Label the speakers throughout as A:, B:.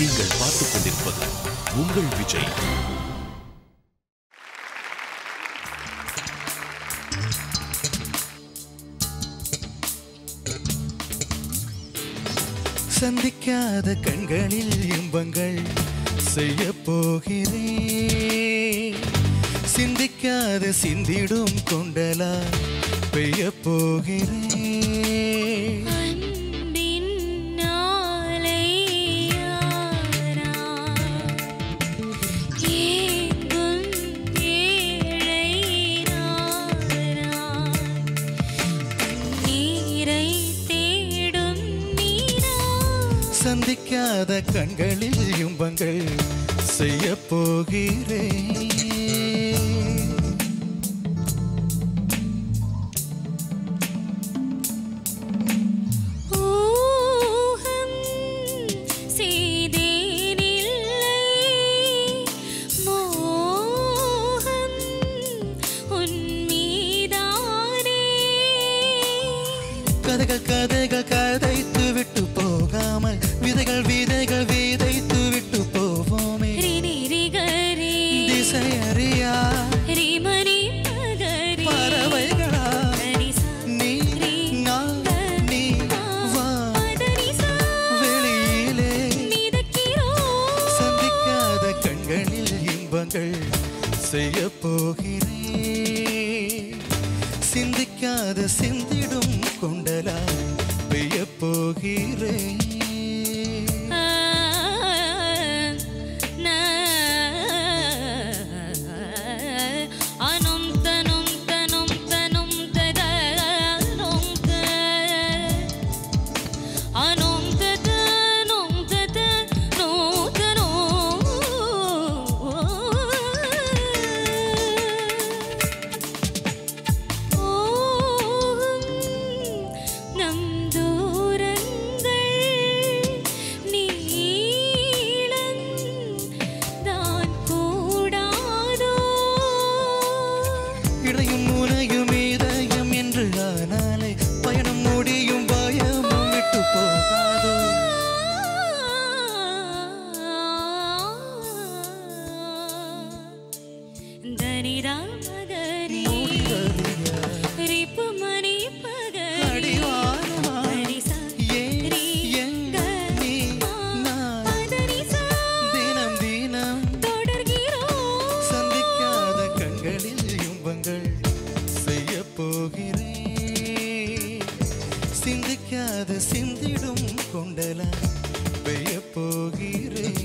A: நீங்கள் பார்த்துக் கொண்டிருப்பது உங்கள் விஜய்.
B: சந்திக்காத கண்களில் இன்பங்கள் செய்ய போகிறேன். சிந்திக்காத சிந்திடும் கொண்டலா பெய்ய போகிறேன். சந்திக்காத கண்களில் இன்பங்கள் செய்ய போகிறேன். கதைகள் கதைகள் கதைத்து விட்டு போகாமல் விதைகள் விதைகள் விதைத்து விட்டு போவோமே. திசை அறியா பறவைகளா நீ நான் நீ வா வெளியிலே. சந்திக்காத கண்களில் இன்பங்கள் செய்ய போகிறேன். சிந்திக்காத சிந்திடும் கொண்டலா பெய்ய போகிறேன். இடையும் முனையும் இதயம் என்று ஆனாலே பயணம் முடியும் பயமும் விட்டு போகாதோ. தினம் தினம் சந்திக்காத கண்களில் இன்பங்கள் செய்ய போகிறேன். சிந்திக்காத சிந்திடும் கொண்டலா பெய்ய போகிறேன்.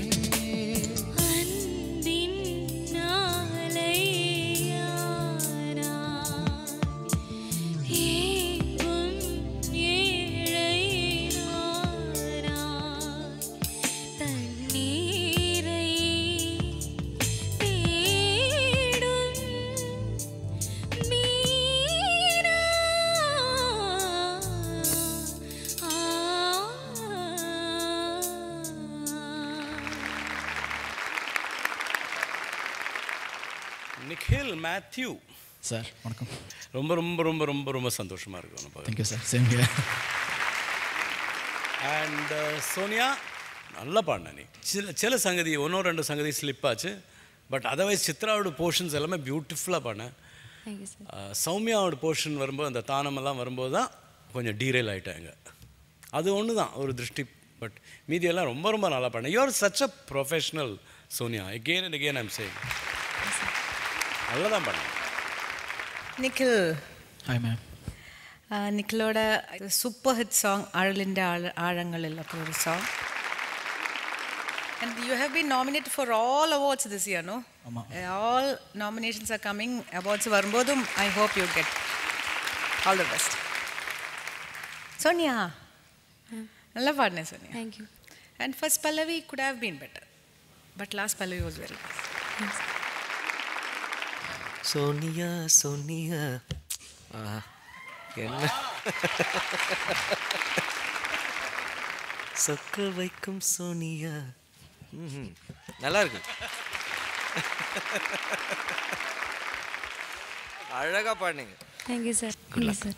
C: நிகில் மேத்யூ
D: சார் வணக்கம்.
C: ரொம்ப ரொம்ப ரொம்ப ரொம்ப ரொம்ப சந்தோஷமாக இருக்கும்.
D: Thank you sir. Same here.
C: And Sonia நல்லா பாடின. நீ சில சங்கதி ஒன்றோ ரெண்டு சங்கதி ஸ்லிப் ஆச்சு. பட் அதர்வைஸ் சித்ராவோட போர்ஷன்ஸ் எல்லாமே பியூட்டிஃபுல்லாக பாடினேன். சௌமியாவோட போர்ஷன் வரும்போது அந்த தானமெல்லாம் வரும்போது தான் கொஞ்சம் டீரெயில் ஆகிட்டாங்க. அது ஒன்று தான் ஒரு திருஷ்டி. பட் மீதியெல்லாம் ரொம்ப ரொம்ப நல்லா பாடினேன். You are such a professional Sonia. Again and again I'm saying நல்லா தான் பண்ணேன்.
E: Nikhil,
D: hi ma'am.
E: നിഖിലോட സൂപ്പർ ഹിറ്റ് സോങ് അഴലിൻ്റെ ആഴങ്ങളിൽ ഒക്കെ ഒരു song. And you have been nominated for all awards this year, no? All nominations are coming. Awards varumbodum I hope you get all the best. Sonia, nalla paadne Sonia.
F: Thank you.
E: And first Pallavi could have been better, but last Pallavi was very nice.
F: Thanks.
G: Sonia, Sonia. என்ன சொக்க வைக்கும் சோனியா. நல்லா இருக்கு. அழகா பாடுங்க.
F: Thank you sir. Thank you sir.